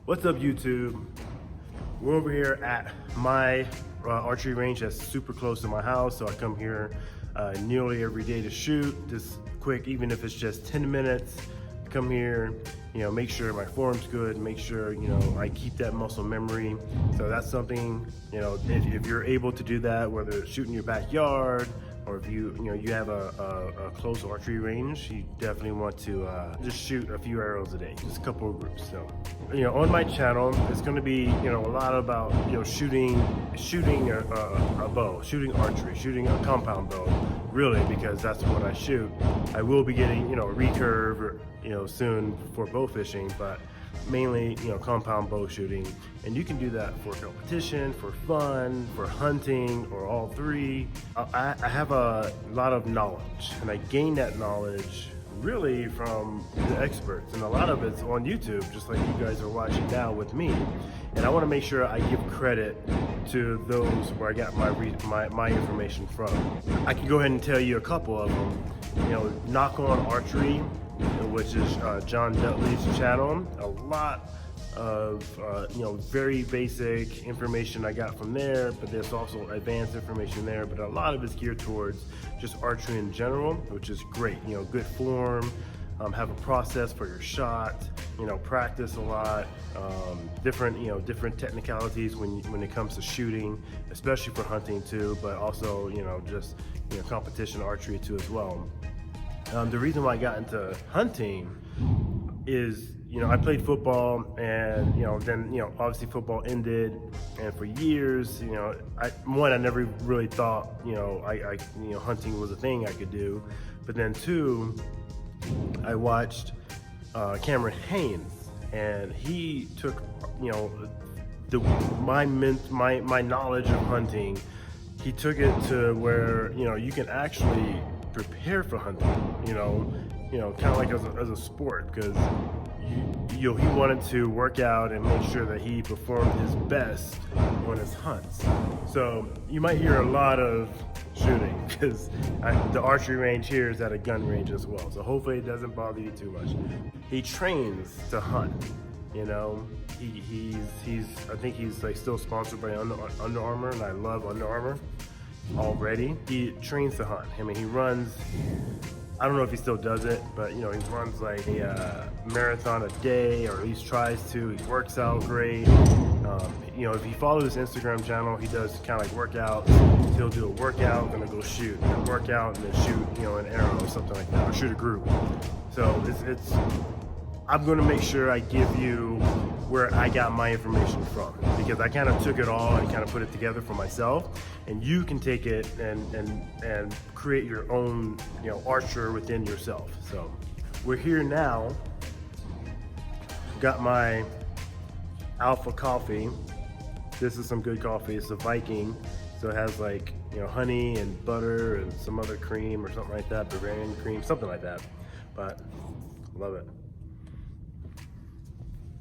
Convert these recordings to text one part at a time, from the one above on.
What's up, YouTube? We're over here at my archery range that's super close to my house, so I come here nearly every day to shoot. Just quick, even if it's just 10 minutes, come here, make sure my form's good, make sure, I keep that muscle memory. So that's something, if you're able to do that, whether it's shooting your backyard, or if you have a close archery range, you definitely want to just shoot a few arrows a day, just a couple of groups. So, on my channel, it's going to be a lot about shooting a bow, shooting archery, shooting a compound bow, really, because that's what I shoot. I will be getting a recurve soon for bow fishing, but mainly compound bow shooting. And you can do that for competition, for fun, for hunting, or all three. I have a lot of knowledge, and I gained that knowledge really from the experts, and a lot of it's on YouTube, just like you guys are watching now with me. And I want to make sure I give credit to those where I got my information from. I can go ahead and tell you a couple of them. Knock On Archery, which is John Dudley's channel. A lot of very basic information I got from there, but there's also advanced information there, but a lot of it's geared towards just archery in general, which is great. Good form, have a process for your shot, practice a lot, different technicalities when it comes to shooting, especially for hunting too, but also just competition archery too as well. The reason why I got into hunting is, I played football, and then obviously football ended, and for years, I never really thought hunting was a thing I could do, but then two, I watched Cameron Haynes, and he took my knowledge of hunting, he took it to where you can actually prepare for hunting, kind of like as a sport, because he wanted to work out and make sure that he performed his best on his hunts. So you might hear a lot of shooting, because the archery range here is at a gun range as well. So hopefully it doesn't bother you too much. He trains to hunt. I think he's like still sponsored by Under Armour, and I love Under Armour already. He trains to hunt. He runs, I don't know if he still does it, but he runs like a marathon a day, or at least tries to. He works out great. If you follow his Instagram channel, he does kind of like workouts. He'll do a workout, then go shoot, and then work out, and then shoot, an arrow or something like that, or shoot a group. So I'm going to make sure I give you where I got my information from, because I kind of took it all and kind of put it together for myself, and you can take it and create your own archer within yourself. So we're here now. Got my Alpha coffee. This is some good coffee. It's a Viking, so it has like honey and butter and some other cream or something like that, Bavarian cream, something like that, but love it.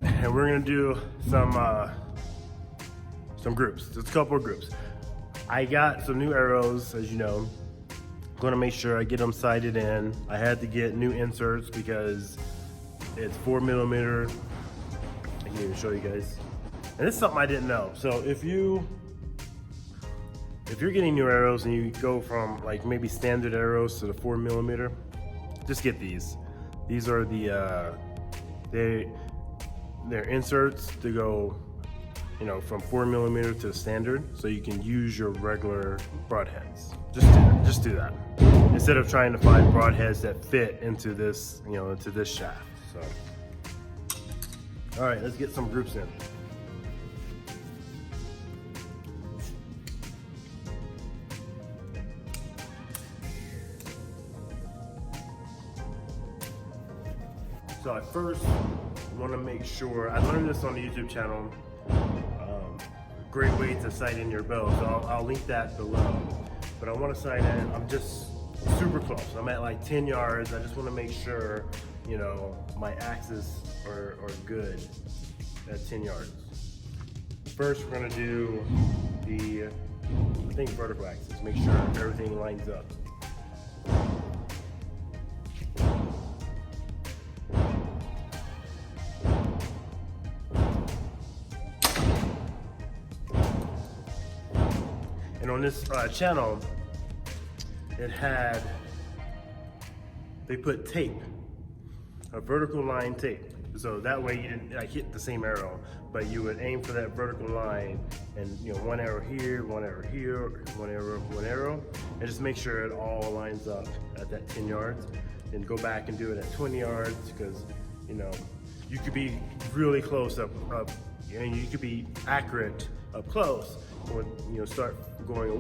And we're gonna do some groups, just a couple of groups. I got some new arrows, as you know. I'm gonna make sure I get them sighted in. I had to get new inserts because it's 4mm. I can even show you guys. And it's something I didn't know. So if you're getting new arrows and you go from like maybe standard arrows to the 4mm, just get these. These are they're inserts to go, from 4mm to standard, so you can use your regular broadheads. Just do that instead of trying to find broadheads that fit into this, into this shaft. So, all right, let's get some groups in. So I first want to make sure, I learned this on the YouTube channel, great way to sight in your bow, so I'll link that below. But I want to sight in, I'm just super close, I'm at like 10 yards, I just want to make sure, my axes are good at 10 yards. First we're going to do the, I think, vertical axis, make sure everything lines up. And on this channel, they put tape, a vertical line tape. So that way you didn't like hit the same arrow, but you would aim for that vertical line and, you know, one arrow here, one arrow here, one arrow, and just make sure it all lines up at that 10 yards. And go back and do it at 20 yards because, you know, you could be really close up and you could be accurate up close. When you start going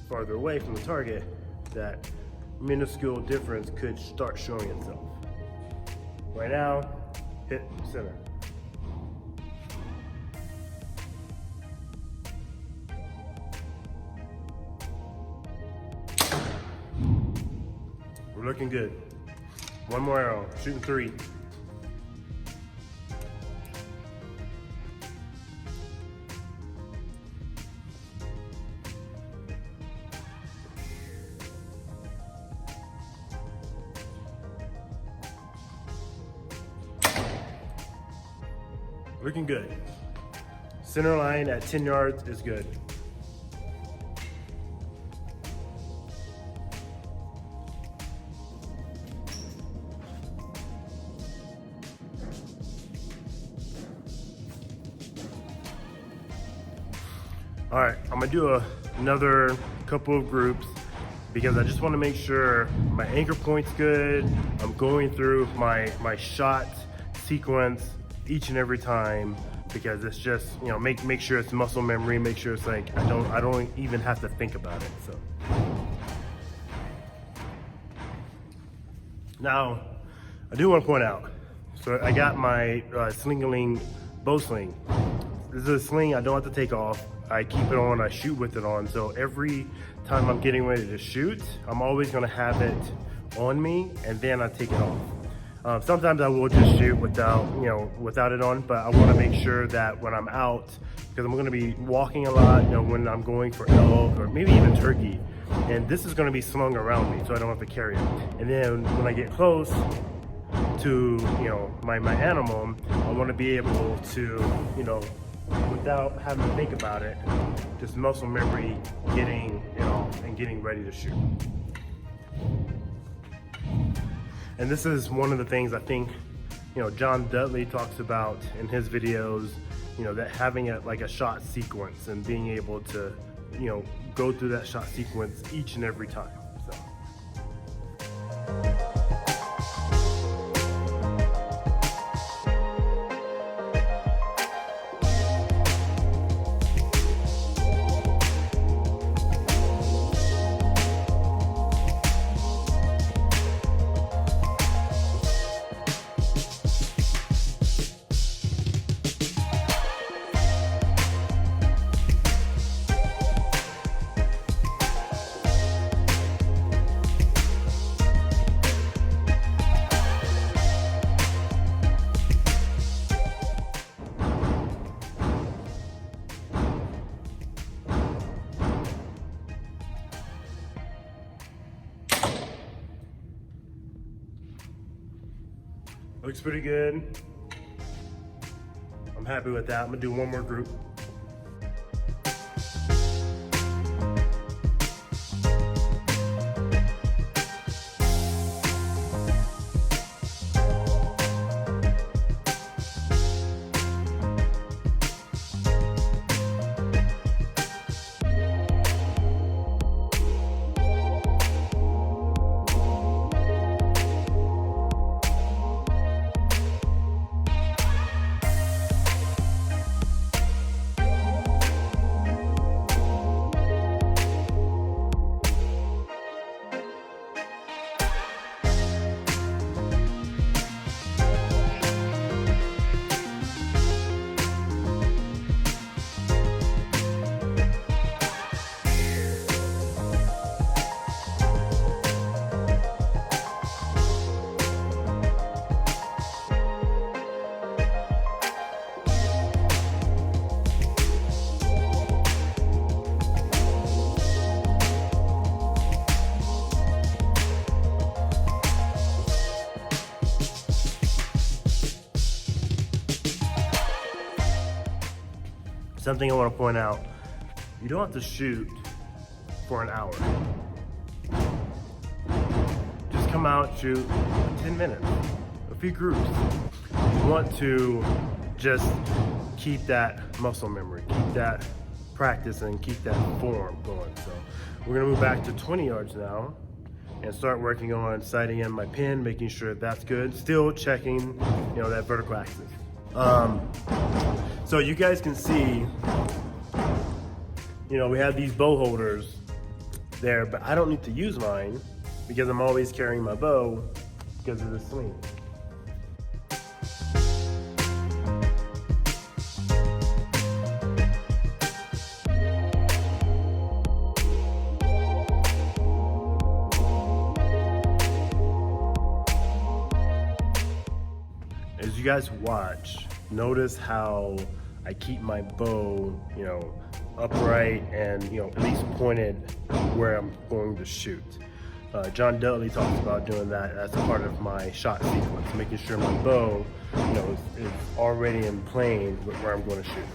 farther away from the target, that minuscule difference could start showing itself. Right now, hit center. We're looking good. One more arrow, shooting 3. Looking good. Center line at 10 yards is good. All right, I'm gonna do another couple of groups because I just wanna make sure my anchor point's good. I'm going through my shot sequence each and every time because it's just, you know, make sure it's muscle memory, make sure it's like I don't even have to think about it. So now I do want to point out, so I got my Sling-a-Ling bow sling. This is a sling I don't have to take off. I keep it on, I shoot with it on. So every time I'm getting ready to shoot, I'm always gonna have it on me and then I take it off. Sometimes I will just shoot without it on, but I want to make sure that when I'm out, because I'm going to be walking a lot, you know, when I'm going for elk or maybe even turkey, and this is going to be slung around me, so I don't have to carry it. And then when I get close to, you know, my animal, I want to be able to, you know, without having to think about it, just muscle memory, getting it off and getting ready to shoot. And this is one of the things I think, you know, John Dudley talks about in his videos, you know, that having like a shot sequence and being able to, you know, go through that shot sequence each and every time. So. Looks pretty good. I'm happy with that. I'm gonna do one more group. Something I want to point out, you don't have to shoot for an hour. Just come out, shoot 10 minutes, a few groups. You want to just keep that muscle memory, keep that practice, and keep that form going. So we're gonna move back to 20 yards now and start working on sighting in my pin, making sure that's good. Still checking, that vertical axis. So you guys can see, we have these bow holders there, but I don't need to use mine because I'm always carrying my bow because of the sling. As you guys watch, notice how I keep my bow, upright and, at least pointed where I'm going to shoot. John Dudley talks about doing that as part of my shot sequence, making sure my bow, is already in plane with where I'm going to shoot.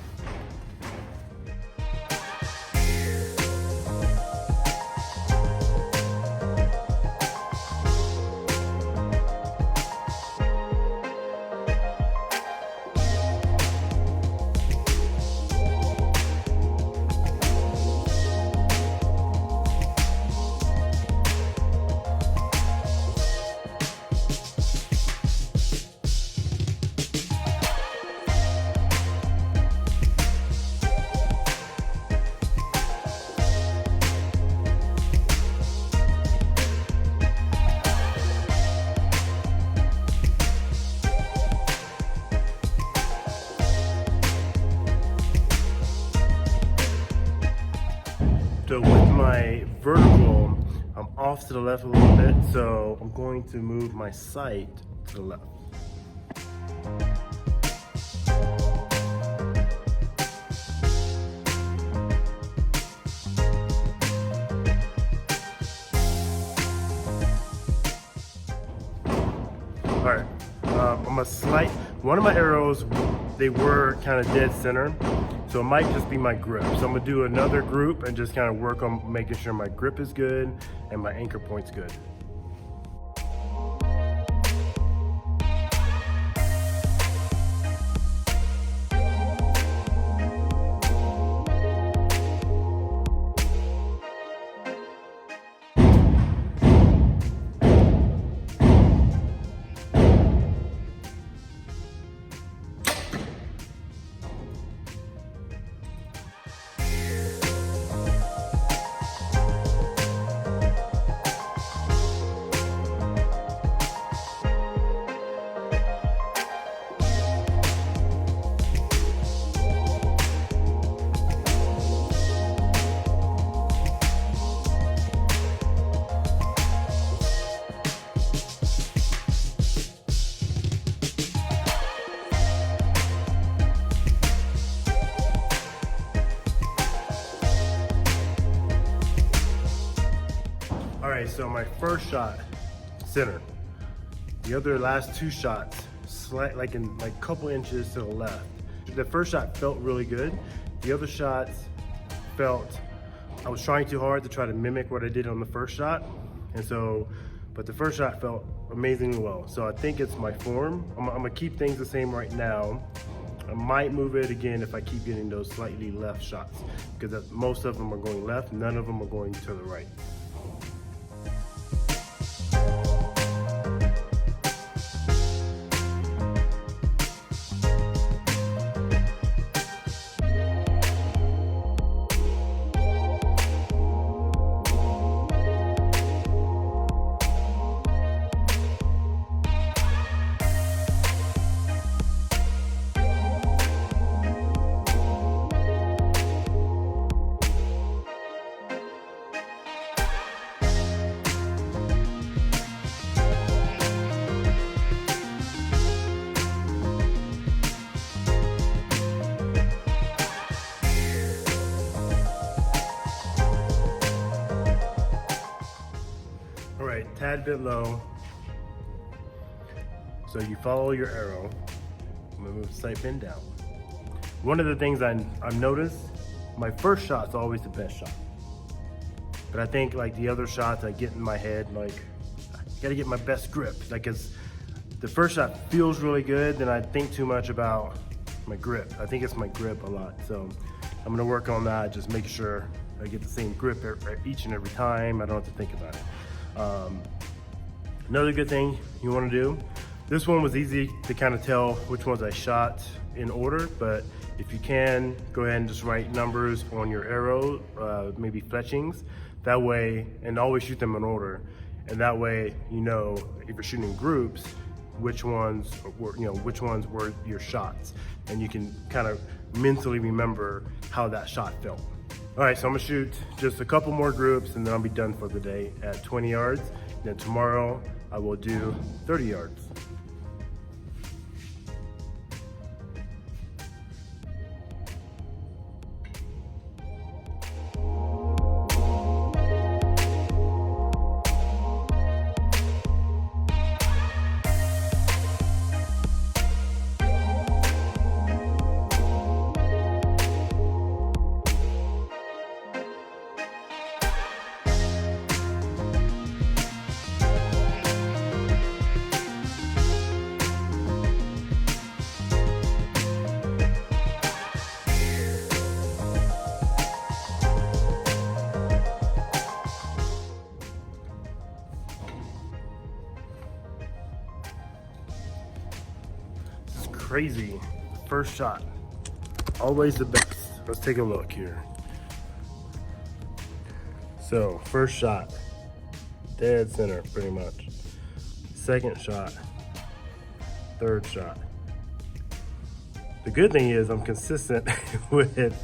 So with my vertical, I'm off to the left a little bit, so I'm going to move my sight to the left. All right, one of my arrows, they were kind of dead center. So it might just be my grip. So I'm gonna do another group and just kind of work on making sure my grip is good and my anchor point's good. All right, so my first shot, center. The other last two shots, like a couple inches to the left. The first shot felt really good. The other shots I was trying too hard to try to mimic what I did on the first shot. But the first shot felt amazingly well. So I think it's my form. I'm gonna keep things the same right now. I might move it again if I keep getting those slightly left shots, because most of them are going left, none of them are going to the right. Tad bit low. So you follow your arrow. I'm gonna move the sight pin down. One of the things I've noticed, my first shot's always the best shot. But I think like the other shots, I get in my head, like, I gotta get my best grip. Like, 'cause the first shot feels really good, then I think too much about my grip. I think it's my grip a lot. So I'm gonna work on that, just make sure I get the same grip each and every time. I don't have to think about it. Another good thing you wanna do, this one was easy to kind of tell which ones I shot in order, but if you can, go ahead and just write numbers on your arrow, maybe fletchings. That way, and always shoot them in order. And that way, you know, if you're shooting in groups, which ones were your shots. And you can kind of mentally remember how that shot felt. All right, so I'm gonna shoot just a couple more groups and then I'll be done for the day at 20 yards. Then tomorrow I will do 30 yards. Crazy. First shot, always the best. Let's take a look here. So first shot, dead center pretty much. Second shot, third shot. The good thing is I'm consistent with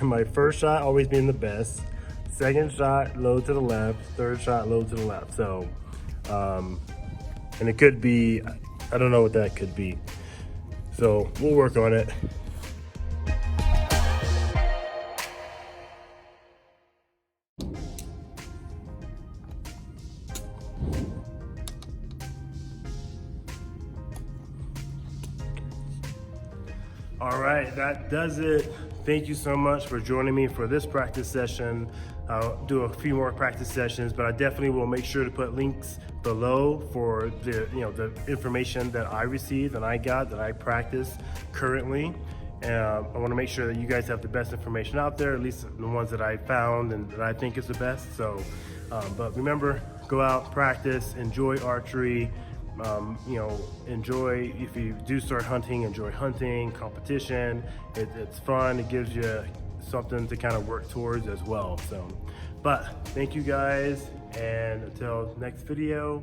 my first shot always being the best, second shot low to the left, third shot low to the left. So and it could be, I don't know what that could be. So we'll work on it. All right, that does it. Thank you so much for joining me for this practice session. I'll do a few more practice sessions, but I definitely will make sure to put links below for the the information that I received and I got that I practice currently. I want to make sure that you guys have the best information out there, at least the ones that I found and that I think is the best. So, but remember, go out, practice, enjoy archery. Enjoy, if you do start hunting, enjoy hunting, competition. It's fun, it gives you something to kind of work towards as well. So, but thank you guys, and until next video,